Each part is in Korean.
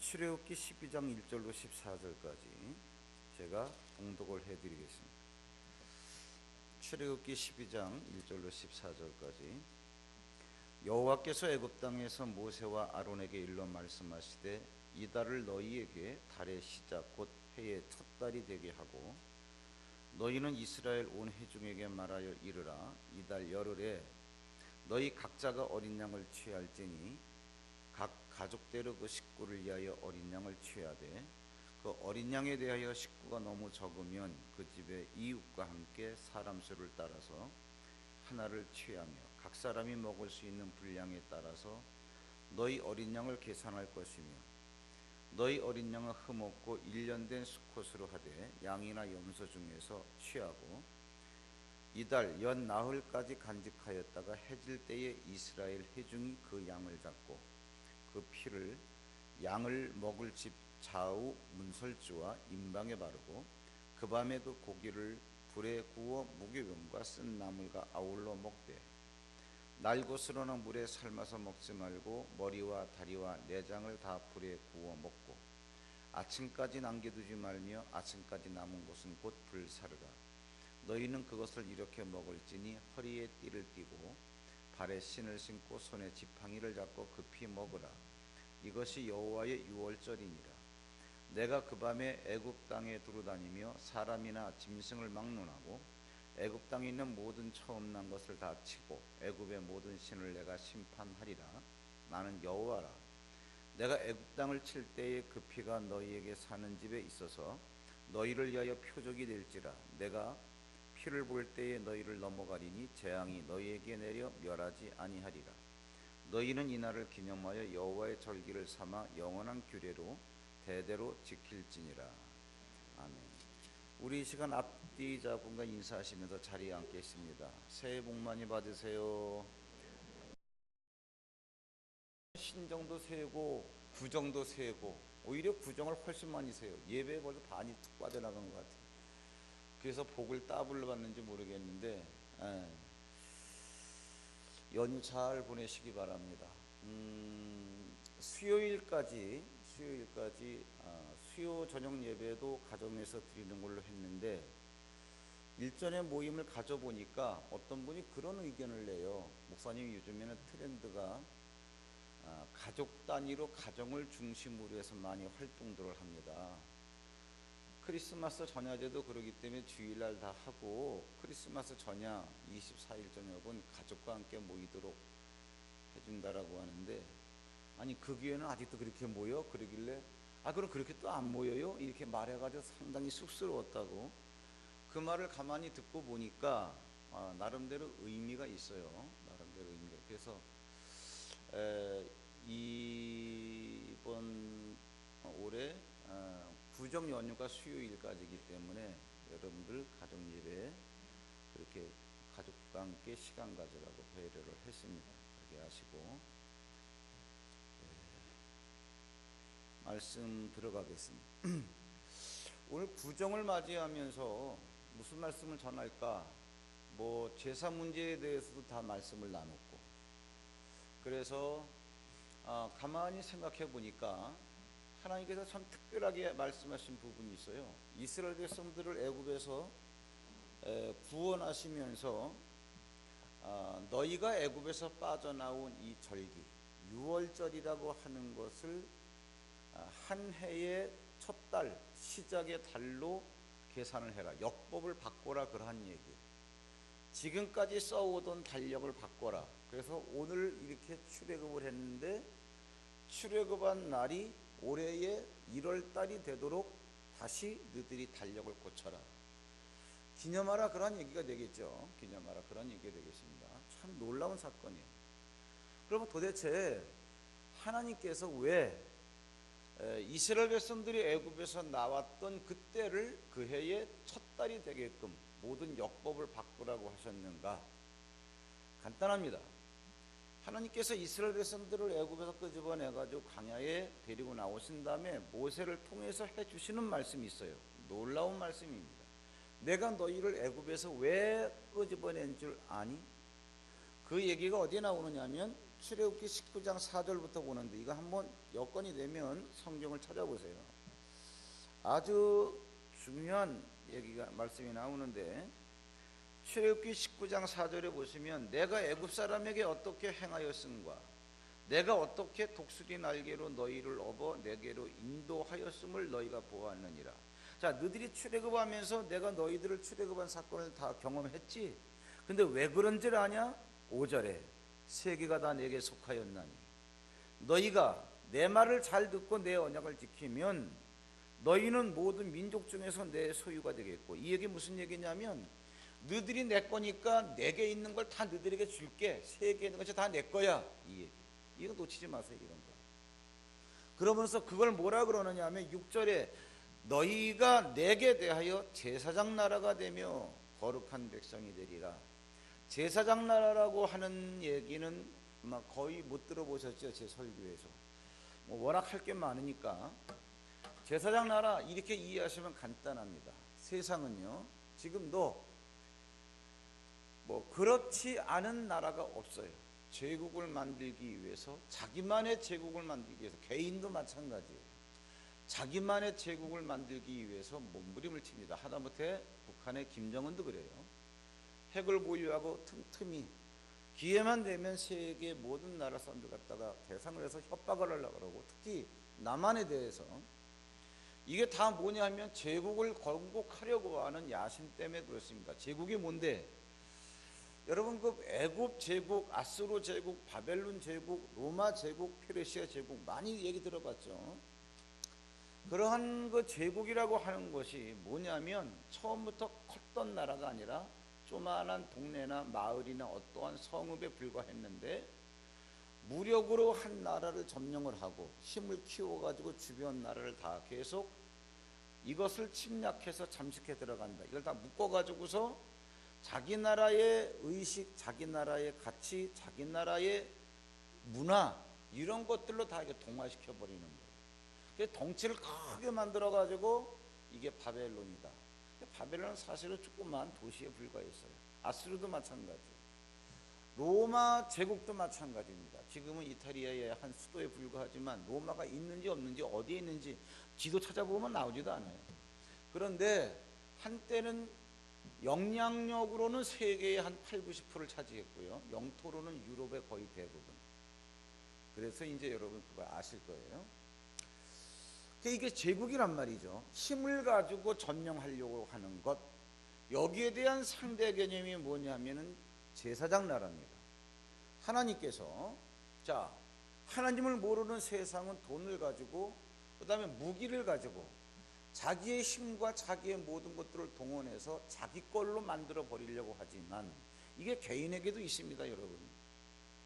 출애굽기 12장 1절로 14절까지 제가 봉독을 해드리겠습니다. 출애굽기 12장 1절로 14절까지 여호와께서 애굽 땅에서 모세와 아론에게 일러 말씀하시되 이 달을 너희에게 달의 시작 곧 해의 첫 달이 되게 하고 너희는 이스라엘 온 회중에게 말하여 이르라. 이 달 열흘에 너희 각자가 어린 양을 취할지니 각 가족대로 그 식구를 위하여 어린 양을 취하되 그 어린 양에 대하여 식구가 너무 적으면 그 집의 이웃과 함께 사람 수를 따라서 하나를 취하며 각 사람이 먹을 수 있는 분량에 따라서 너희 어린 양을 계산할 것이며 너희 어린 양은 흠없고 1년 된 수컷으로 하되 양이나 염소 중에서 취하고 이달 연 나흘까지 간직하였다가 해질 때에 이스라엘 회중이 그 양을 잡고 그 피를 양을 먹을 집 좌우 문설주와 임방에 바르고 그 밤에 그 고기를 불에 구워 무교병과 쓴 나물과 아울러 먹되 날것으로는 물에 삶아서 먹지 말고 머리와 다리와 내장을 다 불에 구워 먹고 아침까지 남겨두지 말며 아침까지 남은 것은 곧 불사르라. 너희는 그것을 이렇게 먹을지니 허리에 띠를 띠고 발에 신을 신고 손에 지팡이를 잡고 급히 먹으라. 이것이 여호와의 유월절이니라. 내가 그 밤에 애굽 땅에 두루다니며 사람이나 짐승을 막론하고 애굽 땅에 있는 모든 처음 난 것을 다 치고 애굽의 모든 신을 내가 심판하리라. 나는 여호와라. 내가 애굽 땅을 칠 때에 그 피가 너희에게 사는 집에 있어서 너희를 위하여 표적이 될지라. 내가 피를 볼 때에 너희를 넘어가리니 재앙이 너희에게 내려 멸하지 아니하리라. 너희는 이날을 기념하여 여호와의 절기를 삼아 영원한 규례로 대대로 지킬지니라. 아멘. 우리 이 시간 앞뒤 자분과 인사하시면서 자리에 앉겠습니다. 새해 복 많이 받으세요. 신정도 세고 구정도 세고 오히려 구정을 훨씬 많이 세요. 예배에 벌써 반이 툭 빠져나간 것 같아요. 그래서 복을 따블로 받는지 모르겠는데 연휴 잘 보내시기 바랍니다. 수요일까지 수요 저녁 예배도 가정에서 드리는 걸로 했는데 일전에 모임을 가져보니까 어떤 분이 그런 의견을 내요. 목사님, 요즘에는 트렌드가 가족 단위로 가정을 중심으로 해서 많이 활동들을 합니다. 크리스마스 전야제도 그러기 때문에 주일날 다 하고 크리스마스 전야 24일 저녁은 가족과 함께 모이도록 해준다라고 하는데, 아니 그 교회는 아직도 그렇게 모여? 그러길래 그럼 그렇게 또 안 모여요? 이렇게 말해가지고 상당히 쑥스러웠다고. 그 말을 가만히 듣고 보니까 나름대로 의미가 있어요. 나름대로 의미가. 그래서 이번 올해 구정 연휴가 수요일까지이기 때문에 여러분들 가정 예배 그렇게 가족과 함께 시간 가지라고 배려를 했습니다. 그렇게 하시고 말씀 들어가겠습니다. 오늘 구정을 맞이하면서 무슨 말씀을 전할까? 제사 문제에 대해서도 다 말씀을 나눴고, 그래서 가만히 생각해 보니까 하나님께서 참 특별하게 말씀하신 부분이 있어요. 이스라엘 백성들을 애굽에서 구원하시면서 너희가 애굽에서 빠져나온 이 절기 유월절이라고 하는 것을 한 해의 첫 달 시작의 달로 계산을 해라. 역법을 바꿔라. 그러한 얘기예요. 지금까지 써오던 달력을 바꿔라. 그래서 오늘 이렇게 출애굽을 했는데 출애굽한 날이 올해의 1월 달이 되도록 다시 너희들이 달력을 고쳐라. 기념하라. 그런 얘기가 되겠죠. 기념하라. 그런 얘기가 되겠습니다. 참 놀라운 사건이에요. 그러면 도대체 하나님께서 왜 이스라엘 백성들이 애굽에서 나왔던 그때를 그 해의 첫 달이 되게끔 모든 역법을 바꾸라고 하셨는가? 간단합니다. 하나님께서 이스라엘 백성들을 애굽에서 끄집어내가지고 광야에 데리고 나오신 다음에 모세를 통해서 해주시는 말씀이 있어요. 놀라운 말씀입니다. 내가 너희를 애굽에서 왜 끄집어낸 줄 아니? 그 얘기가 어디에 나오느냐면 출애굽기 19장 4절부터 보는데 이거 한번 여건이 되면 성경을 찾아보세요. 아주 중요한 얘기가 말씀이 나오는데 출애굽기 19장 4절에 보시면 내가 애굽 사람에게 어떻게 행하였음과 내가 어떻게 독수리 날개로 너희를 업어 내게로 인도하였음을 너희가 보았느니라. 자, 너희들이 출애굽하면서 내가 너희들을 출애굽한 사건을 다 경험했지. 근데 왜 그런 줄 아냐? 5절에 세계가 다 내게 속하였나니 너희가 내 말을 잘 듣고 내 언약을 지키면 너희는 모든 민족 중에서 내 소유가 되겠고, 이 얘기 무슨 얘기냐면 너희들이 내 거니까 내게 있는 걸 다 너희들에게 줄게. 세계에 있는 것이 다 내 거야. 이 얘기. 이거 놓치지 마세요. 이런 거. 그러면서 그걸 뭐라 그러느냐 하면 6절에 너희가 내게 대하여 제사장 나라가 되며 거룩한 백성이 되리라. 제사장 나라라고 하는 얘기는 아마 거의 못 들어보셨죠. 제 설교에서. 워낙 할 게 많으니까 제사장 나라 이렇게 이해하시면 간단합니다. 세상은요 지금도 그렇지 않은 나라가 없어요. 제국을 만들기 위해서, 자기만의 제국을 만들기 위해서, 개인도 마찬가지예요. 자기만의 제국을 만들기 위해서 몸부림을 칩니다. 하다못해 북한의 김정은도 그래요. 핵을 보유하고 틈틈이 기회만 되면 세계 모든 나라 사람들 갖다가 대상을 해서 협박을 하려고 그러고, 특히 남한에 대해서. 이게 다 뭐냐면 제국을 건국하려고 하는 야심 때문에 그렇습니다. 제국이 뭔데? 여러분 그 애굽 제국, 아수르 제국, 바벨론 제국, 로마 제국, 페르시아 제국 많이 얘기 들어봤죠. 그러한 그 제국이라고 하는 것이 뭐냐면 처음부터 컸던 나라가 아니라 조만한 동네나 마을이나 어떠한 성읍에 불과했는데 무력으로 한 나라를 점령을 하고 힘을 키워가지고 주변 나라를 다 계속 이것을 침략해서 잠식해 들어간다. 이걸 다 묶어가지고서 자기 나라의 의식, 자기 나라의 가치, 자기 나라의 문화 이런 것들로 다 이게 동화시켜 버리는 거예요. 그래서 덩치를 크게 만들어 가지고 이게 바벨론이다. 바벨론은 사실은 조그만 도시에 불과했어요. 아수르도 마찬가지, 로마 제국도 마찬가지입니다. 지금은 이탈리아의 한 수도에 불과하지만 로마가 있는지 없는지 어디에 있는지 지도 찾아보면 나오지도 않아요. 그런데 한때는 영향력으로는 세계의 한 80~90%를 차지했고요. 영토로는 유럽의 거의 대부분. 그래서 이제 여러분 그거 아실 거예요. 이게 제국이란 말이죠. 힘을 가지고 점령하려고 하는 것. 여기에 대한 상대 개념이 뭐냐면은 제사장 나라입니다. 하나님께서 하나님을 모르는 세상은 돈을 가지고 그 다음에 무기를 가지고 자기의 힘과 자기의 모든 것들을 동원해서 자기 걸로 만들어 버리려고 하지만 이게 개인에게도 있습니다. 여러분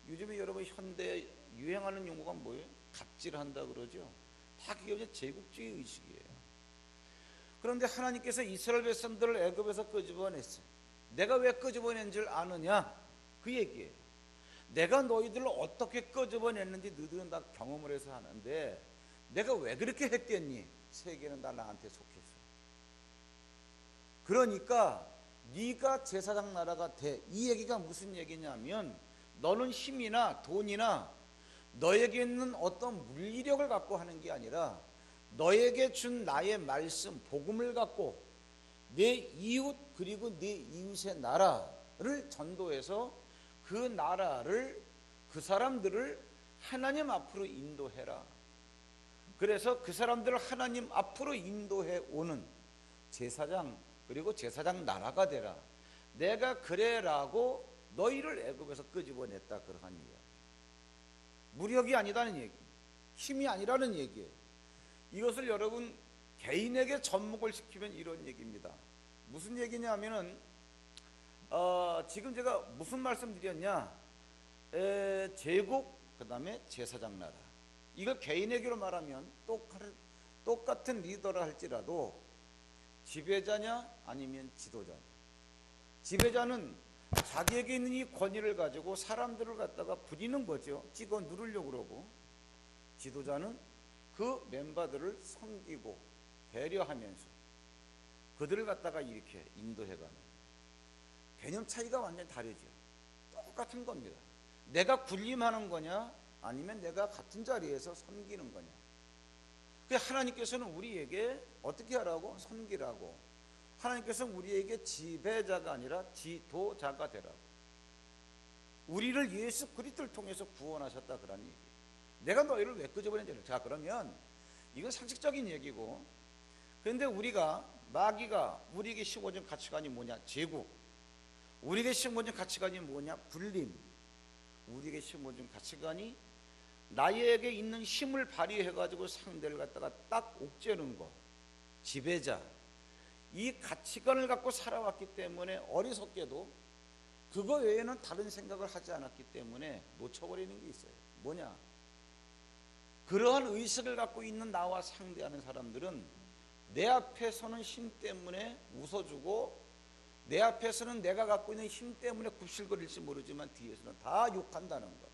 요즘에 여러분 현대 유행하는 용어가 뭐예요? 갑질한다 그러죠. 다 그게 제국주의 의식이에요. 그런데 하나님께서 이스라엘 백성들을 애굽에서 끄집어냈어요. 내가 왜 끄집어낸 줄 아느냐? 그 얘기예요. 내가 너희들을 어떻게 끄집어냈는지 너희들은 다 경험을 해서 하는데 내가 왜 그렇게 했겠니? 세계는 다 나한테 속했어. 그러니까 네가 제사장 나라가 돼. 이 얘기가 무슨 얘기냐면 너는 힘이나 돈이나 너에게 있는 어떤 물리력을 갖고 하는 게 아니라 너에게 준 나의 말씀, 복음을 갖고 내 이웃 그리고 내 이웃의 나라를 전도해서 그 나라를, 그 사람들을 하나님 앞으로 인도해라. 그래서 그 사람들을 하나님 앞으로 인도해 오는 제사장 그리고 제사장 나라가 되라. 내가 그래라고 너희를 애굽에서 끄집어냈다. 그러한 이야기. 무력이 아니라는 얘기, 힘이 아니라는 얘기예요. 이것을 여러분 개인에게 접목을 시키면 이런 얘기입니다. 무슨 얘기냐면은 지금 제가 무슨 말씀 드렸냐? 제국 그 다음에 제사장 나라. 이걸 개인에게로 말하면 똑같은 리더를 할지라도 지배자냐 아니면 지도자냐. 지배자는 자기에게 있는 이 권위를 가지고 사람들을 갖다가 부리는 거죠. 찍어 누르려고 그러고, 지도자는 그 멤버들을 섬기고 배려하면서 그들을 갖다가 이렇게 인도해가는 개념 차이가 완전히 다르죠. 똑같은 겁니다. 내가 군림하는 거냐 아니면 내가 같은 자리에서 섬기는 거냐. 하나님께서는 우리에게 어떻게 하라고? 섬기라고. 하나님께서는 우리에게 지배자가 아니라 지도자가 되라고. 우리를 예수 그리스도를 통해서 구원하셨다 그런 얘기. 내가 너희를 왜 끄집어낸지. 자, 그러면 이건 상식적인 얘기고, 그런데 마귀가 우리에게 심어준 가치관이 뭐냐? 제국. 우리에게 심어준 가치관이 뭐냐? 불림. 우리에게 심어준 가치관이 나에게 있는 힘을 발휘해가지고 상대를 갖다가 딱 옥죄는 거, 지배자. 이 가치관을 갖고 살아왔기 때문에 어리석게도 그거 외에는 다른 생각을 하지 않았기 때문에 놓쳐버리는 게 있어요. 뭐냐? 그러한 의식을 갖고 있는 나와 상대하는 사람들은 내 앞에서는 힘 때문에 웃어주고, 내 앞에서는 내가 갖고 있는 힘 때문에 굽실거릴지 모르지만 뒤에서는 다 욕한다는 것.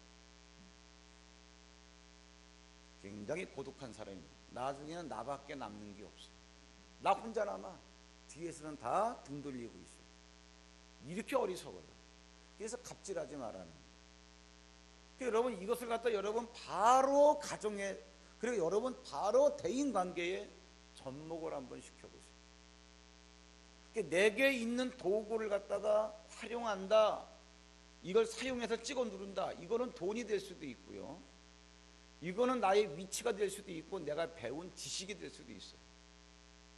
굉장히 고독한 사람입니다. 나중에는 나밖에 남는 게 없어요. 나 혼자 남아. 뒤에서는 다 등 돌리고 있어요. 이렇게 어리석어요. 그래서 갑질하지 말라는 거예요. 여러분, 이것을 갖다 여러분 바로 가정에, 그리고 여러분 바로 대인관계에 접목을 한번 시켜보세요. 내게 있는 도구를 갖다가 활용한다, 이걸 사용해서 찍어 누른다, 이거는 돈이 될 수도 있고요, 이거는 나의 위치가 될 수도 있고, 내가 배운 지식이 될 수도 있어요.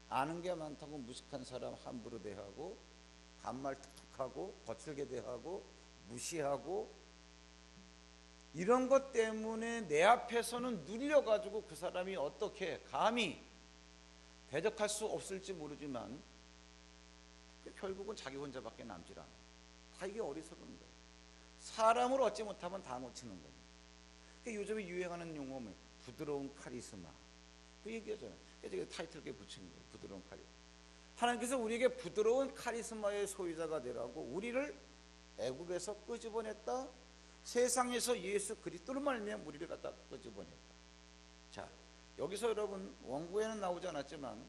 아는 게 많다고 무식한 사람 함부로 대하고, 반말 툭툭하고, 거칠게 대하고, 무시하고, 이런 것 때문에 내 앞에서는 눌려가지고 그 사람이 어떻게 감히 대적할 수 없을지 모르지만 결국은 자기 혼자밖에 남질 않아요. 다 이게 어리석은 거예요. 사람을 얻지 못하면 다 놓치는 거예요. 요즘에 유행하는 용어 뭐 부드러운 카리스마, 그 얘기하잖아요. 그래서 타이틀 게 붙인 거예요. 부드러운 카리스마. 하나님께서 우리에게 부드러운 카리스마의 소유자가 되라고 우리를 애굽에서 끄집어냈다. 세상에서 예수 그리스도를 말미암아 우리를 갖다 끄집어냈다. 자, 여기서 여러분 원고에는 나오지 않았지만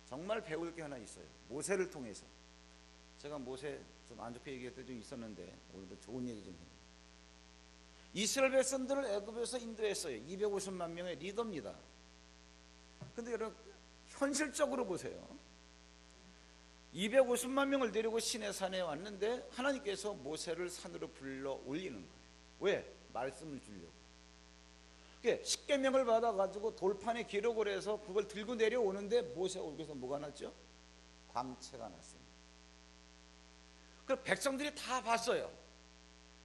정말 배울 게 하나 있어요. 모세를 통해서. 제가 모세 좀 안 좋게 얘기할 때 좀 있었는데 오늘도 좋은 얘기 좀 해요. 이스라엘 백성들을 애굽에서 인도했어요. 250만 명의 리더입니다. 근데 여러분 현실적으로 보세요. 250만 명을 데리고 시내산에 왔는데 하나님께서 모세를 산으로 불러 올리는 거예요. 왜? 말씀을 주려고. 십계명을 받아가지고 돌판에 기록을 해서 그걸 들고 내려오는데 모세 얼굴에서 뭐가 났죠? 광채가 났습니다. 그 백성들이 다 봤어요.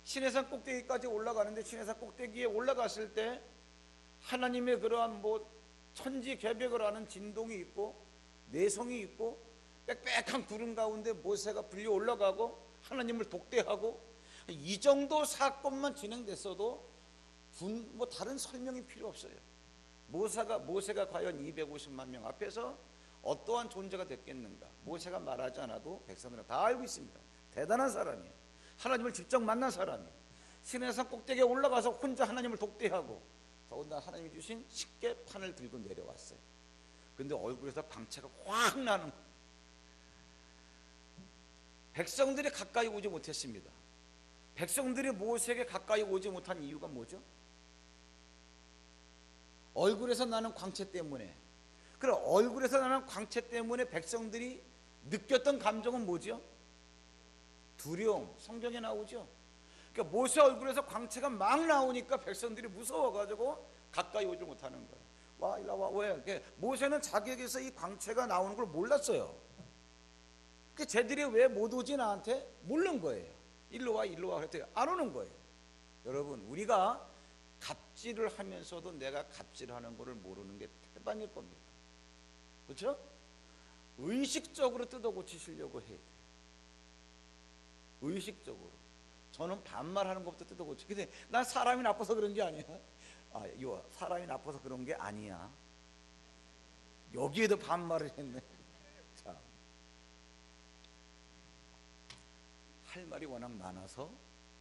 시내산 꼭대기까지 올라가는데 시내산 꼭대기에 올라갔을 때 하나님의 그러한 천지개벽을 하는 진동이 있고 내성이 있고 빽빽한 구름 가운데 모세가 불려 올라가고 하나님을 독대하고, 이 정도 사건만 진행됐어도 다른 설명이 필요 없어요. 모세가 과연 250만 명 앞에서 어떠한 존재가 됐겠는가? 모세가 말하지 않아도 백성들은 다 알고 있습니다. 대단한 사람이에요. 하나님을 직접 만난 사람이에요. 시내산 꼭대기에 올라가서 혼자 하나님을 독대하고 더군다나 하나님이 주신 십계판을 들고 내려왔어요. 근데 얼굴에서 광채가 확 나는 거예요. 백성들이 가까이 오지 못했습니다. 백성들이 모세에게 가까이 오지 못한 이유가 뭐죠? 얼굴에서 나는 광채 때문에. 그럼 얼굴에서 나는 광채 때문에 백성들이 느꼈던 감정은 뭐죠? 두려움. 성경에 나오죠. 그러니까 모세 얼굴에서 광채가 막 나오니까 백성들이 무서워가지고 가까이 오지 못하는 거예요. 와, 일로 와. 왜? 모세는 자기에게서 이 광채가 나오는 걸 몰랐어요. 쟤들이 왜 못 오지 나한테? 모르는 거예요. 일로 와 그랬더니 안 오는 거예요. 여러분, 우리가 갑질을 하면서도 내가 갑질하는 거를 모르는 게 태반일 겁니다. 그렇죠? 의식적으로 뜯어 고치시려고 해야 돼요. 의식적으로. 저는 반말하는 것부터 뜯어 고치. 근데 난 사람이 나빠서 그런 게 아니야. 사람이 나빠서 그런 게 아니야. 여기에도 반말을 했네. 자, 할 말이 워낙 많아서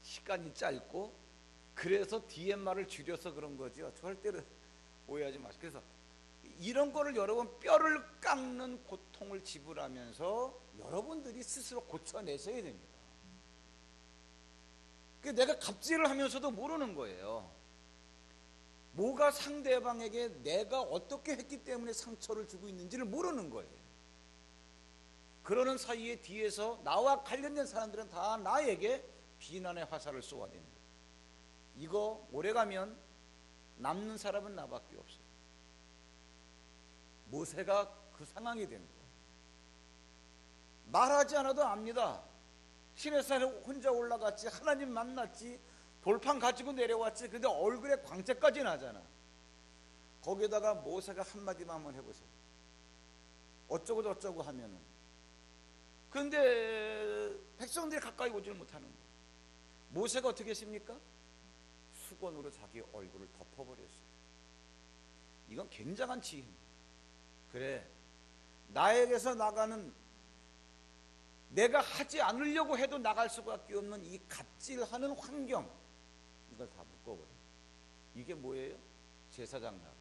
시간이 짧고 그래서 뒤에 말을 줄여서 그런 거죠. 절대로 오해하지 마세요. 그래서 이런 거를 여러분 뼈를 깎는 고통을 지불하면서 여러분들이 스스로 고쳐내셔야 됩니다. 내가 갑질을 하면서도 모르는 거예요. 뭐가 상대방에게 내가 어떻게 했기 때문에 상처를 주고 있는지를 모르는 거예요. 그러는 사이에 뒤에서 나와 관련된 사람들은 다 나에게 비난의 화살을 쏘아댑니다. 이거 오래가면 남는 사람은 나밖에 없어요. 모세가 그 상황이 된 거예요. 말하지 않아도 압니다. 시내산에 혼자 올라갔지, 하나님 만났지, 돌판 가지고 내려왔지. 근데 얼굴에 광채까지 나잖아. 거기에다가 모세가 한마디만 한번 해보세요. 어쩌고 저쩌고 하면은. 근데 백성들이 가까이 오질 못하는 거예요. 모세가 어떻게 했습니까? 수건으로 자기 얼굴을 덮어버렸어요. 이건 굉장한 지혜입니다. 그래, 나에게서 나가는, 내가 하지 않으려고 해도 나갈 수밖에 없는 이 갑질하는 환경, 이걸 다 묶어버려요. 이게 뭐예요? 제사장 나라.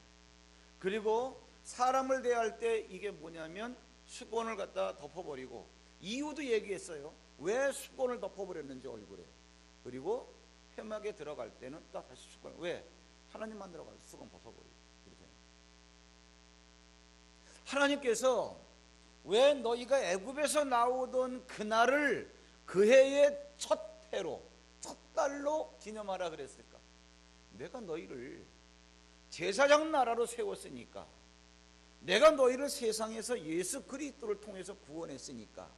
그리고 사람을 대할 때 이게 뭐냐면 수건을 갖다 덮어버리고, 이유도 얘기했어요. 왜 수건을 덮어버렸는지 얼굴에. 그리고 회막에 들어갈 때는 또 다시 수건을, 왜? 하나님 만나러 가서 수건 덮어버리고. 이렇게. 하나님께서 왜 너희가 애굽에서 나오던 그날을 그 해의 첫 해로, 첫 달로 기념하라 그랬을까? 내가 너희를 제사장 나라로 세웠으니까, 내가 너희를 세상에서 예수 그리스도를 통해서 구원했으니까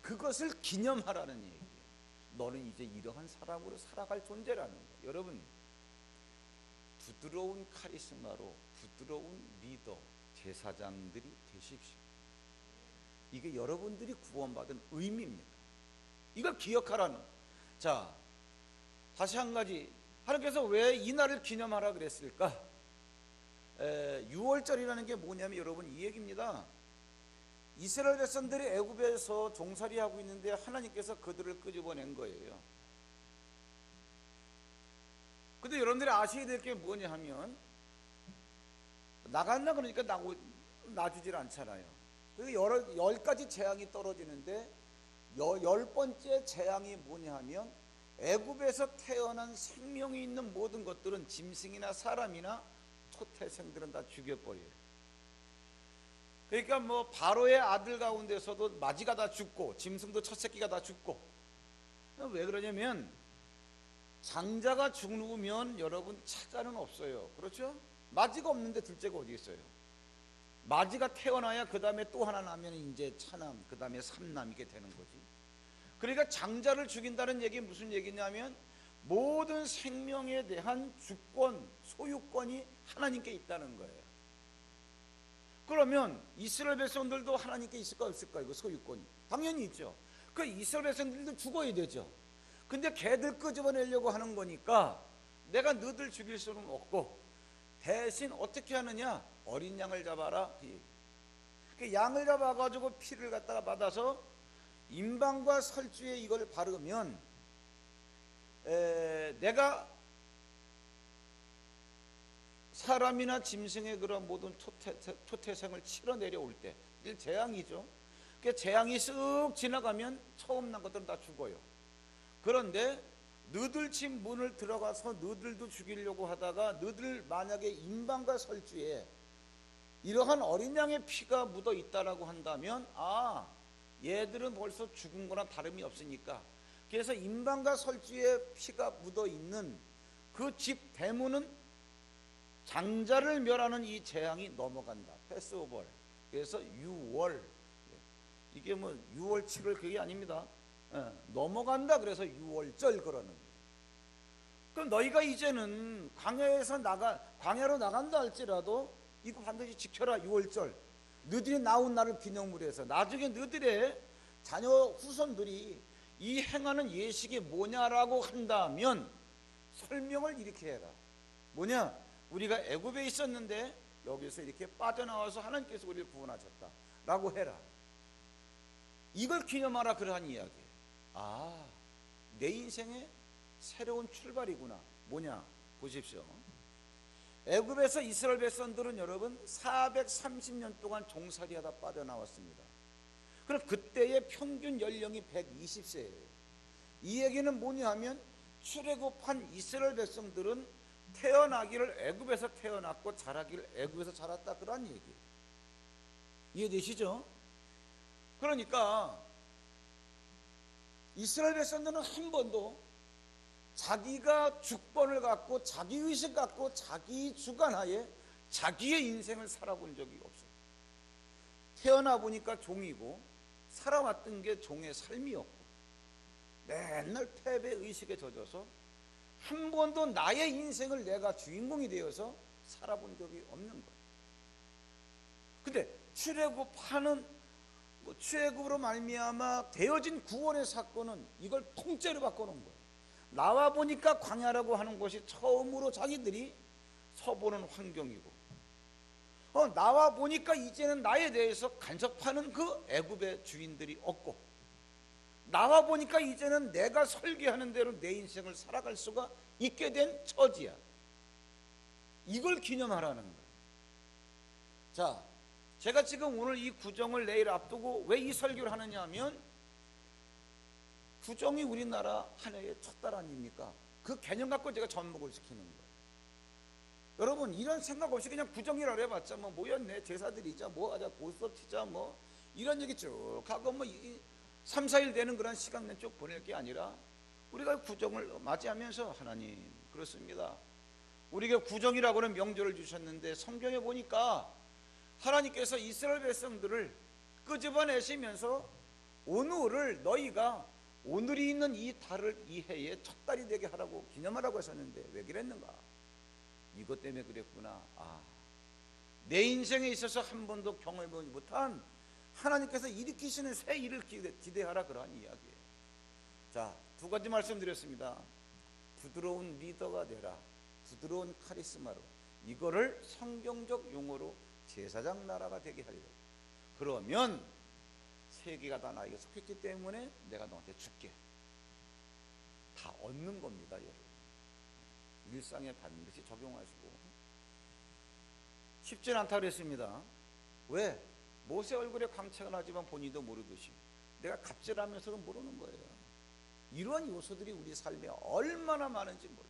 그것을 기념하라는 얘기예요. 너는 이제 이러한 사람으로 살아갈 존재라는 거예요. 여러분, 부드러운 카리스마로 부드러운 리더, 제사장들이 되십시오. 이게 여러분들이 구원받은 의미입니다. 이걸 기억하라는. 자, 다시 한 가지, 하나님께서 왜 이 날을 기념하라 그랬을까? 6월절이라는 게 뭐냐면 여러분 이 얘기입니다. 이스라엘 백성들이 애굽에서 종살이하고 있는데 하나님께서 그들을 끄집어낸 거예요. 근데 여러분들이 아셔야 될 게 뭐냐 하면, 나간다 그러니까 놔주질 않잖아요. 그리고 10가지 재앙이 떨어지는데 10번째 재앙이 뭐냐 하면, 애굽에서 태어난 생명이 있는 모든 것들은, 짐승이나 사람이나 초태생들은 다 죽여버려요. 그러니까 뭐 바로의 아들 가운데서도 마지가 다 죽고 짐승도 첫 새끼가 다 죽고. 왜 그러냐면 장자가 죽으면 여러분 차자는 없어요. 그렇죠? 마지가 없는데 둘째가 어디 있어요? 마지가 태어나야 그 다음에 또 하나 나면 이제 차남, 그 다음에 삼남, 이게 되는 거지. 그러니까 장자를 죽인다는 얘기 무슨 얘기냐면, 모든 생명에 대한 주권, 소유권이 하나님께 있다는 거예요. 그러면 이스라엘 백성들도 하나님께 있을까 없을까? 이거 소유권이 당연히 있죠. 그 이스라엘 백성들도 죽어야 되죠. 근데 걔들 끄집어내려고 하는 거니까 내가 너들 죽일 수는 없고, 대신 어떻게 하느냐? 어린 양을 잡아라. 그 양을 잡아가지고 피를 갖다가 받아서 임방과 설주에 이걸 바르면, 내가 사람이나 짐승의 그런 모든 초태생을 치러 내려올 때, 재앙이죠. 그 재앙이 쓱 지나가면 처음 난 것들은 다 죽어요. 그런데 너들 집 문을 들어가서 너들도 죽이려고 하다가, 너들 만약에 임방과 설주에 이러한 어린 양의 피가 묻어 있다라고 한다면, 아, 얘들은 벌써 죽은 거나 다름이 없으니까, 그래서 임방과 설주에 피가 묻어 있는 그 집 대문은 장자를 멸하는 이 재앙이 넘어간다. 패스오버. 그래서 6월, 이게 뭐 6월 7월 그게 아닙니다. 넘어간다. 그래서 6월절 그러는 거예요. 그럼 너희가 이제는 광야로 나간다 할지라도 이거 반드시 지켜라. 6월절. 너희들이 나온 날을 기념으로 해서 나중에 너희들의 자녀 후손들이 이 행하는 예식이 뭐냐라고 한다면 설명을 이렇게 해라. 뭐냐? 우리가 애굽에 있었는데 여기서 이렇게 빠져나와서 하나님께서 우리를 구원하셨다 라고 해라. 이걸 기념하라. 그러한 이야기예요. 아, 내 인생의 새로운 출발이구나. 뭐냐? 보십시오. 애굽에서 이스라엘 백성들은 여러분 430년 동안 종살이하다 빠져나왔습니다. 그럼 그때의 평균 연령이 120세예요. 이 얘기는 뭐냐 하면 출애굽한 이스라엘 백성들은 태어나기를 애굽에서 태어났고 자라기를 애굽에서 자랐다, 그런 얘기예요. 이해되시죠? 그러니까 이스라엘 백성들은 한 번도 자기가 주권을 갖고 자기의식 갖고 자기 주관하에 자기의 인생을 살아본 적이 없어요. 태어나 보니까 종이고 살아왔던 게 종의 삶이었고 맨날 패배의식에 젖어서 한 번도 나의 인생을 내가 주인공이 되어서 살아본 적이 없는 거예요. 근데 출애굽으로 말미암아 되어진 구원의 사건은 이걸 통째로 바꿔놓은 거예요. 나와 보니까 광야라고 하는 것이 처음으로 자기들이 서보는 환경이고, 나와 보니까 이제는 나에 대해서 간섭하는 그 애굽의 주인들이 없고, 나와 보니까 이제는 내가 설계하는 대로 내 인생을 살아갈 수가 있게 된 처지야. 이걸 기념하라는 거예요. 자, 제가 지금 오늘 이 구정을 내일 앞두고 왜 이 설교를 하느냐 하면, 구정이 우리나라 한 해의 첫 달 아닙니까? 그 개념 갖고 제가 접목을 시키는 거예요. 여러분, 이런 생각 없이 그냥 구정이라 해봤자 뭐 모였네, 제사드리자, 뭐 하자, 고스톱 치자, 뭐 이런 얘기 쭉 하고 뭐 3, 4일 되는 그런 시간만 쭉 보낼 게 아니라, 우리가 구정을 맞이하면서 하나님, 그렇습니다, 우리에게 구정이라고 하는 명절을 주셨는데 성경에 보니까 하나님께서 이스라엘 백성들을 끄집어내시면서 오늘을 너희가 오늘이 있는 이 달을 이 해의 첫 달이 되게 하라고 기념하라고 하셨는데 왜 그랬는가? 이것 때문에 그랬구나. 내 인생에 있어서 한 번도 경험해보지 못한 하나님께서 일으키시는 새 일을 기대하라, 그러한 이야기예요. 자, 두 가지 말씀드렸습니다. 부드러운 리더가 되라, 부드러운 카리스마로. 이거를 성경적 용어로 제사장 나라가 되게 하리라. 그러면 세계가 다 나에게 속했기 때문에 내가 너한테 줄게. 다 얻는 겁니다, 여러분. 일상에 반드시 적용하시고. 쉽진 않다 그랬습니다. 왜? 모세 얼굴에 광채가 나지만 본인도 모르듯이 내가 갑질하면서도 모르는 거예요. 이러한 요소들이 우리 삶에 얼마나 많은지 몰라요.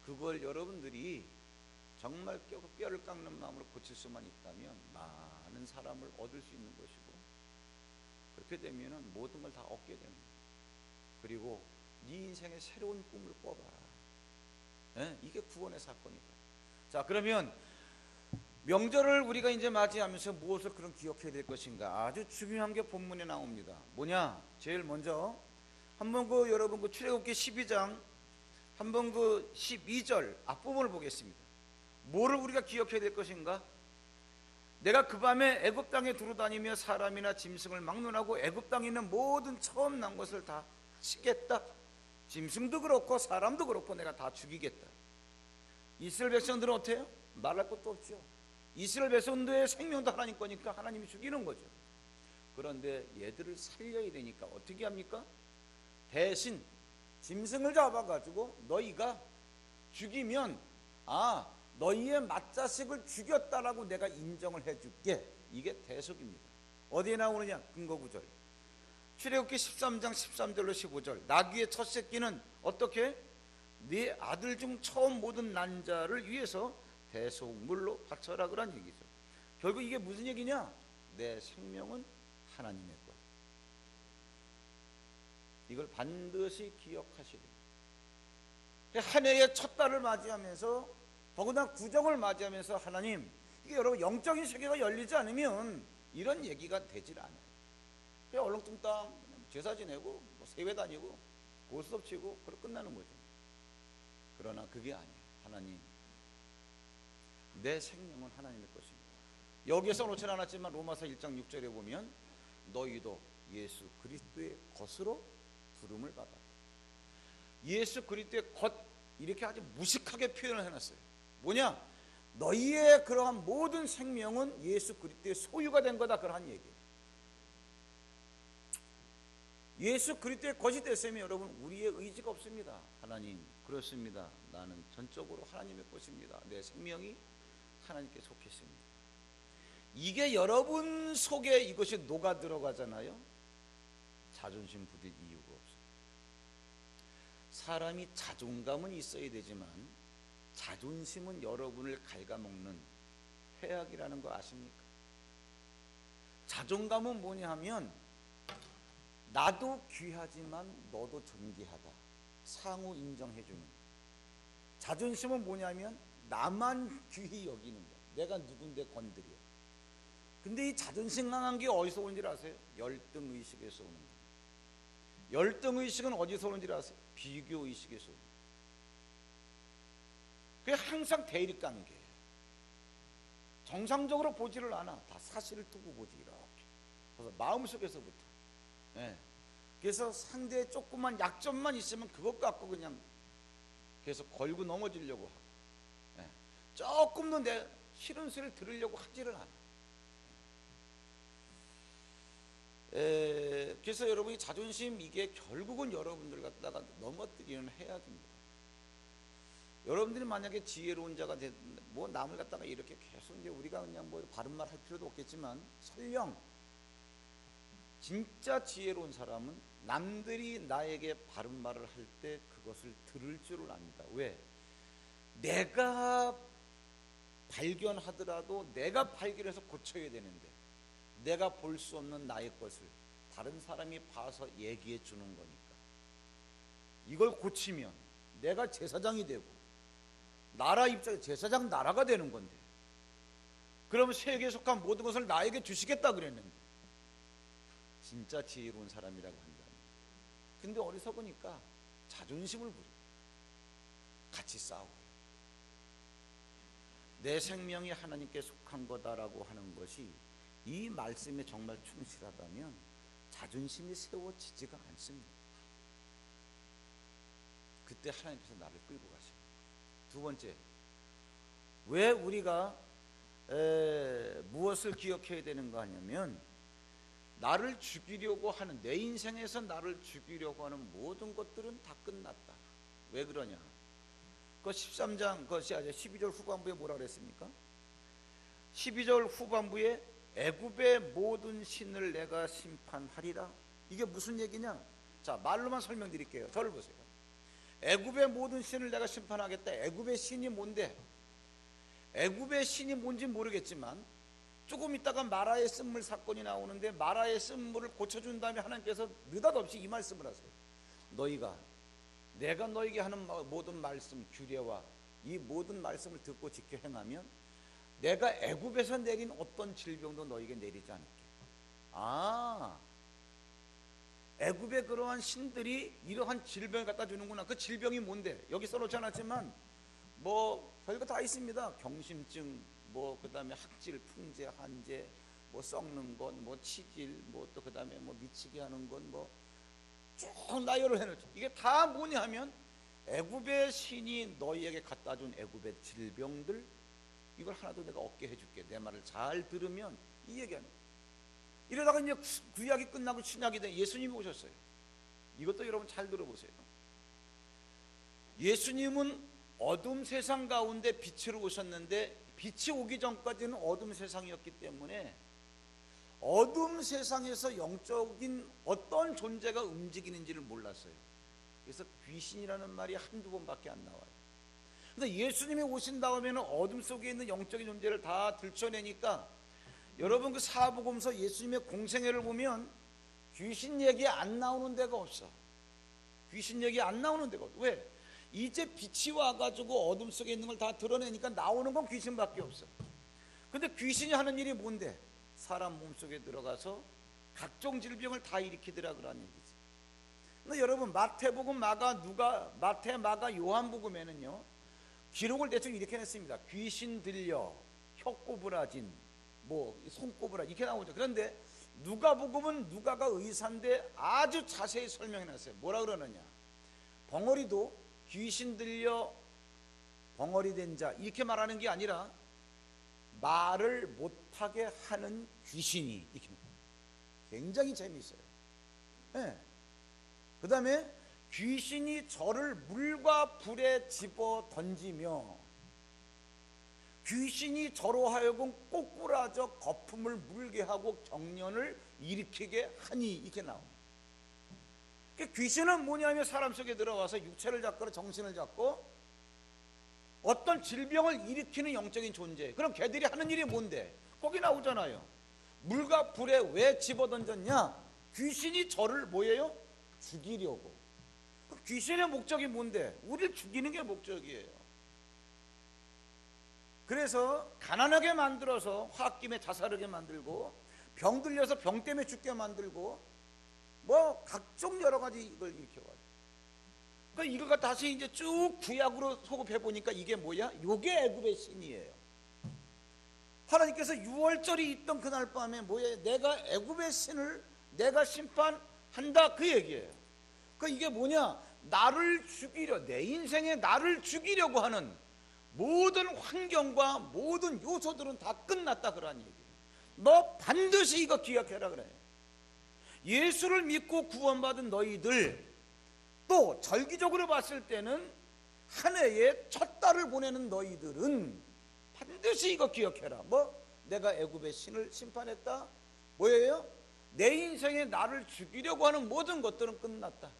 그걸 여러분들이 정말 뼈를 깎는 마음으로 고칠 수만 있다면 많은 사람을 얻을 수 있는 것이고, 그렇게 되면 모든 걸 다 얻게 됩니다. 그리고 네 인생의 새로운 꿈을 꿔봐라. 이게 구원의 사건이다. 자, 그러면 명절을 우리가 이제 맞이하면서 무엇을 그럼 기억해야 될 것인가? 아주 중요한 게 본문에 나옵니다. 뭐냐? 제일 먼저 한번 여러분 출애굽기 12장 한번 12절 앞부분을 보겠습니다. 뭐를 우리가 기억해야 될 것인가? 내가 그 밤에 애굽 땅에 두루다니며 사람이나 짐승을 막론하고 애굽 땅에 있는 모든 처음 난 것을 다 치겠다. 짐승도 그렇고 사람도 그렇고 내가 다 죽이겠다. 이스라엘 백성들은 어때요? 말할 것도 없죠. 이스라엘 백성들의 생명도 하나님 거니까 하나님이 죽이는 거죠. 그런데 얘들을 살려야 되니까 어떻게 합니까? 대신 짐승을 잡아가지고 너희가 죽이면 너희의 맏자식을 죽였다라고 내가 인정을 해줄게. 이게 대속입니다. 어디에 나오느냐? 근거 구절. 출애굽기 13장 13절로 15절. 나귀의 첫 새끼는 어떻게? 네 아들 중 처음 모든 난 자를 위해서 대속물로 바쳐라, 그런 얘기죠. 결국 이게 무슨 얘기냐? 내 생명은 하나님의 것. 이걸 반드시 기억하시라. 한 해의 첫 달을 맞이하면서, 더구나 구정을 맞이하면서 하나님, 이게 여러분 영적인 세계가 열리지 않으면 이런 얘기가 되질 않아요. 그냥 얼렁뚱땅 제사 지내고 세배 다니고 고스톱 치고 그러고 끝나는 거죠. 그러나 그게 아니에요. 하나님, 내 생명은 하나님의 것입니다. 여기에 써놓지 않았지만 로마서 1장 6절에 보면 너희도 예수 그리스도의 것으로 부름을 받아. 예수 그리스도의 것, 이렇게 아주 무식하게 표현을 해놨어요. 뭐냐? 너희의 그러한 모든 생명은 예수 그리스도의 소유가 된 거다, 그러한 얘기예요. 예수 그리스도의 것이 됐으면 여러분 우리의 의지가 없습니다. 하나님, 그렇습니다. 나는 전적으로 하나님의 것입니다. 내 생명이 하나님께 속했습니다. 이게 여러분 속에 이것이 녹아 들어가잖아요. 자존심 부릴 이유가 없어요. 사람이 자존감은 있어야 되지만 자존심은 여러분을 갉아먹는 해악이라는 거 아십니까? 자존감은 뭐냐 하면 나도 귀하지만 너도 존귀하다, 상호 인정해주는. 자존심은 뭐냐면 나만 귀히 여기는 거, 내가 누군데 건드려. 근데 이 자존심 강한 게 어디서 오는지 아세요? 열등의식에서 오는 거예요. 열등의식은 어디서 오는지 아세요? 비교의식에서 오는 거예요. 그게 항상 대립관계예요. 정상적으로 보지를 않아. 다 사실을 두고 보지 이렇게. 그래서 마음속에서부터. 예. 그래서 상대의 조그만 약점만 있으면 그것 갖고 그냥 계속 걸고 넘어지려고 하고, 예. 조금 더 내 싫은 소리를 들으려고 하지를 않아. 그래서 여러분이 자존심, 이게 결국은 여러분들 갖다가 넘어뜨리는 해악입니다. 여러분들이 만약에 지혜로운 자가 뭐 남을 갖다가 이렇게 계속 이제 우리가 그냥 뭐 바른 말 할 필요도 없겠지만, 설령 진짜 지혜로운 사람은 남들이 나에게 바른 말을 할 때 그것을 들을 줄을 압니다. 왜? 내가 발견하더라도 내가 발견해서 고쳐야 되는데, 내가 볼 수 없는 나의 것을 다른 사람이 봐서 얘기해 주는 거니까, 이걸 고치면 내가 제사장이 되고 나라 입장에 제사장 나라가 되는 건데, 그러면 세계에 속한 모든 것을 나에게 주시겠다 그랬는데, 진짜 지혜로운 사람이라고 한다면. 근데 어리석으니까 자존심을 부리고 같이 싸우고, 내 생명이 하나님께 속한 거다라고 하는 것이 이 말씀에 정말 충실하다면 자존심이 세워지지가 않습니다. 그때 하나님께서 나를 끌고 가십니다. 두 번째, 왜 우리가 무엇을 기억해야 되는가 하냐면, 나를 죽이려고 하는, 내 인생에서 나를 죽이려고 하는 모든 것들은 다 끝났다. 왜 그러냐? 그 13장, 그것이 아니라 12절 후반부에 뭐라 그랬습니까? 12절 후반부에 애굽의 모든 신을 내가 심판하리라. 이게 무슨 얘기냐? 자, 말로만 설명드릴게요. 저를 보세요. 애굽의 모든 신을 내가 심판하겠다. 애굽의 신이 뭔데? 애굽의 신이 뭔지 모르겠지만 조금 있다가 마라의 쓴물 사건이 나오는데, 마라의 쓴물을 고쳐준 다음에 하나님께서 느닷없이 이 말씀을 하세요. 너희가 내가 너에게 하는 모든 말씀, 규례와 이 모든 말씀을 듣고 지켜 행하면 내가 애굽에서 내린 어떤 질병도 너에게 내리지 않을게. 아, 애굽의 그러한 신들이 이러한 질병을 갖다 주는구나. 그 질병이 뭔데? 여기 써놓지 않았지만 뭐 별거 다 있습니다. 경심증, 뭐 그다음에 학질, 풍제, 한제, 뭐 썩는 것, 뭐 치질, 뭐 또 그다음에 뭐 미치게 하는 것, 뭐 쭉 나열을 해놓죠. 이게 다 뭐냐 하면 애굽의 신이 너희에게 갖다 준 애굽의 질병들, 이걸 하나도 내가 없게 해줄게. 내 말을 잘 들으면, 이 얘기하는 거예요. 이러다가 이제 구약이 끝나고 신약이 돼 예수님이 오셨어요. 이것도 여러분 잘 들어보세요. 예수님은 어둠 세상 가운데 빛으로 오셨는데, 빛이 오기 전까지는 어둠 세상이었기 때문에 어둠 세상에서 영적인 어떤 존재가 움직이는지를 몰랐어요. 그래서 귀신이라는 말이 한두 번밖에 안 나와요. 근데 예수님이 오신 다음에는 어둠 속에 있는 영적인 존재를 다 들춰내니까, 여러분 그 사복음서 예수님의 공생애를 보면 귀신 얘기 안 나오는 데가 없어. 귀신 얘기 안 나오는 데가 없어. 왜? 이제 빛이 와가지고 어둠 속에 있는 걸 다 드러내니까 나오는 건 귀신밖에 없어. 근데 귀신이 하는 일이 뭔데? 사람 몸속에 들어가서 각종 질병을 다 일으키더라 그러는 얘기지. 근데 여러분 마태복음, 마가, 누가, 마태, 마가, 요한복음에는요 기록을 대충 이렇게 했습니다. 귀신 들려, 혀 꼬부라진, 뭐 손꼬부라, 이렇게 나오죠. 그런데 누가복음은 누가가 의사인데 아주 자세히 설명해놨어요. 뭐라 그러느냐? 벙어리도 귀신 들려 벙어리 된 자, 이렇게 말하는 게 아니라 말을 못하게 하는 귀신이, 이렇게 굉장히 재미있어요. 네. 그 다음에 귀신이 저를 물과 불에 집어 던지며 귀신이 저로 하여금 꼬꾸라져 거품을 물게 하고 경련을 일으키게 하니, 이렇게 나옵니다. 귀신은 뭐냐면 사람 속에 들어와서 육체를 잡거나 정신을 잡고 어떤 질병을 일으키는 영적인 존재. 그럼 걔들이 하는 일이 뭔데? 거기 나오잖아요. 물과 불에 왜 집어던졌냐? 귀신이 저를 뭐예요? 죽이려고. 귀신의 목적이 뭔데? 우리를 죽이는 게 목적이에요. 그래서 가난하게 만들어서 화학김에 자살하게 만들고, 병 들려서 병 때문에 죽게 만들고, 뭐 각종 여러 가지 이걸 일으켜가지고, 그러니까 이걸 다시 이제 쭉 구약으로 소급해 보니까 이게 뭐야? 요게 애굽의 신이에요. 하나님께서 유월절이 있던 그날 밤에 뭐예요? 내가 애굽의 신을 내가 심판한다, 그 얘기예요. 그러니까 이게 뭐냐? 나를 죽이려, 내 인생에 나를 죽이려고 하는 모든 환경과 모든 요소들은 다 끝났다, 그러한 얘기예요. 너 반드시 이거 기억해라 그래요. 예수를 믿고 구원받은 너희들, 또 절기적으로 봤을 때는 한 해에 첫 달을 보내는 너희들은 반드시 이거 기억해라. 뭐? 내가 애굽의 신을 심판했다. 뭐예요? 내 인생에 나를 죽이려고 하는 모든 것들은 끝났다.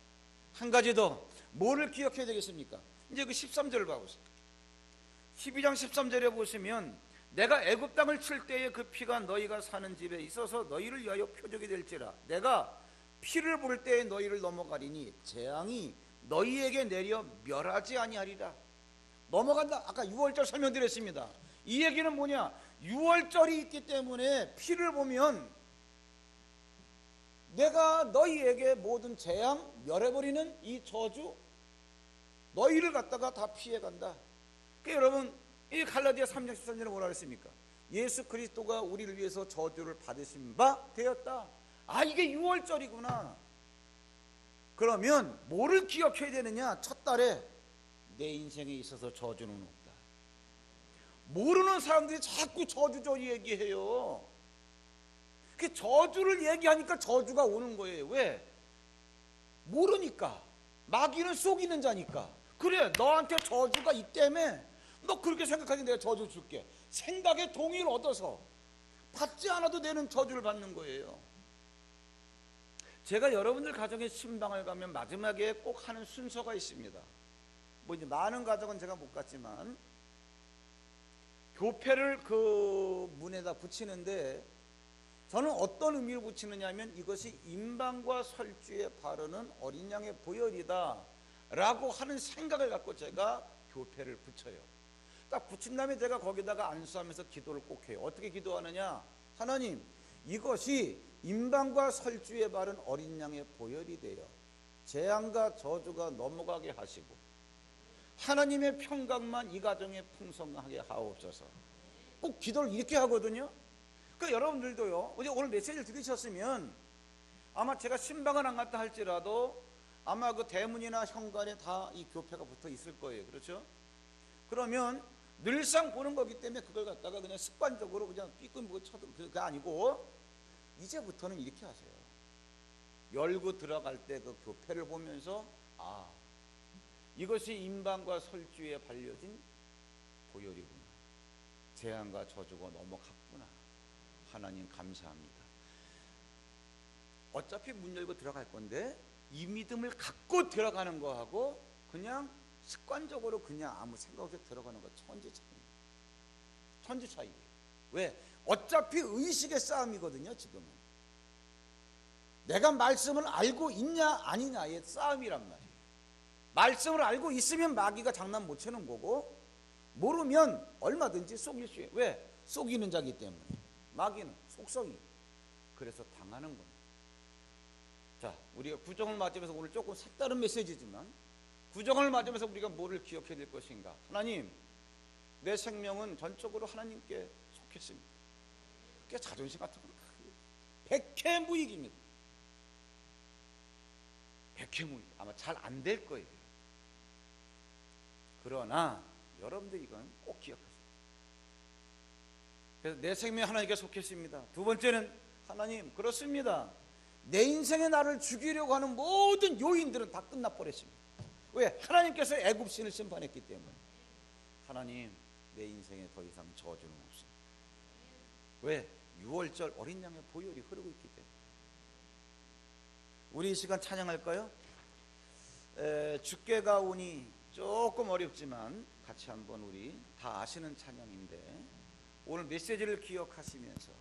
한 가지 더, 뭐를 기억해야 되겠습니까? 이제 그 13절을 봐보세요. 12장 13절에 보시면, 내가 애굽 땅을 칠 때에 그 피가 너희가 사는 집에 있어서 너희를 위하여 표적이 될지라. 내가 피를 볼 때에 너희를 넘어가리니 재앙이 너희에게 내려 멸하지 아니하리라. 넘어간다. 아까 6월절 설명드렸습니다. 이 얘기는 뭐냐? 6월절이 있기 때문에 피를 보면 내가 너희에게 모든 재앙 멸해버리는 이 저주, 너희를 갖다가 다 피해간다. 그러니까 여러분, 이 갈라디아 3장 13절에 뭐라 그랬습니까? 예수 그리스도가 우리를 위해서 저주를 받으신 바 되었다. 아, 이게 6월절이구나. 그러면 뭐를 기억해야 되느냐? 첫 달에 내 인생에 있어서 저주는 없다. 모르는 사람들이 자꾸 저주 얘기해요. 그 저주를 얘기하니까 저주가 오는 거예요. 왜? 모르니까. 마귀는 속이는 자니까. 그래, 너한테 저주가 있다며, 너 그렇게 생각하니 내가 저주 줄게. 생각의 동의를 얻어서 받지 않아도 되는 저주를 받는 거예요. 제가 여러분들 가정에 신방을 가면 마지막에 꼭 하는 순서가 있습니다. 뭐 이제 많은 가정은 제가 못 갔지만, 교패를 그 문에다 붙이는데, 저는 어떤 의미를 붙이느냐 하면, 이것이 임방과 설주에 바르는 어린 양의 보혈이다 라고 하는 생각을 갖고 제가 교패를 붙여요. 딱 붙인 다음에 제가 거기다가 안수하면서 기도를 꼭 해요. 어떻게 기도하느냐? 하나님, 이것이 임방과 설주에 바른 어린 양의 보혈이 되어 재앙과 저주가 넘어가게 하시고 하나님의 평강만 이 가정에 풍성하게 하옵소서. 꼭 기도를 이렇게 하거든요. 그러니까 여러분들도요, 오늘 메시지를 들으셨으면 아마 제가 신방을 안 갔다 할지라도 아마 그 대문이나 현관에 다 이 교패가 붙어 있을 거예요. 그렇죠? 그러면 늘상 보는 거기 때문에 그걸 갖다가 그냥 습관적으로 그냥 삐끗 쳐도 그게 아니고, 이제부터는 이렇게 하세요. 열고 들어갈 때 그 교패를 보면서, 아, 이것이 임방과 설주에 발려진 보혈이구나. 재앙과 저주가 넘어갔구나. 하나님 감사합니다. 어차피 문 열고 들어갈 건데 이 믿음을 갖고 들어가는 거하고 그냥 습관적으로 그냥 아무 생각 없이 들어가는 거 천지 차이예요. 왜? 어차피 의식의 싸움이거든요. 지금은 내가 말씀을 알고 있냐 아니냐의 싸움이란 말이에요. 말씀을 알고 있으면 마귀가 장난 못 치는 거고, 모르면 얼마든지 속일 수 있어요. 왜? 속이는 자기 때문에. 마귀는 속성이. 그래서 당하는 겁니다. 자, 우리가 구정을 맞으면서 오늘 조금 색다른 메시지지만, 구정을 맞으면서 우리가 뭐를 기억해야 될 것인가? 하나님, 내 생명은 전적으로 하나님께 속했습니다. 그게 자존심 같은 건 백해무익입니다. 백해무익. 아마 잘 안 될 거예요. 그러나 여러분들 이건 꼭 기억하세요. 그래서 내 생명 하나님께 속했습니다. 두 번째는, 하나님, 그렇습니다. 내 인생에 나를 죽이려고 하는 모든 요인들은 다 끝나버렸습니다. 왜? 하나님께서 애굽신을 심판했기 때문에. 하나님, 내 인생에 더 이상 저주는 없습니다. 왜? 6월절 어린 양의 보혈이 흐르고 있기 때문에. 우리 이 시간 찬양할까요? 주께가 오니 조금 어렵지만 같이 한번 우리 다 아시는 찬양인데 오늘 메시지를 기억하시면서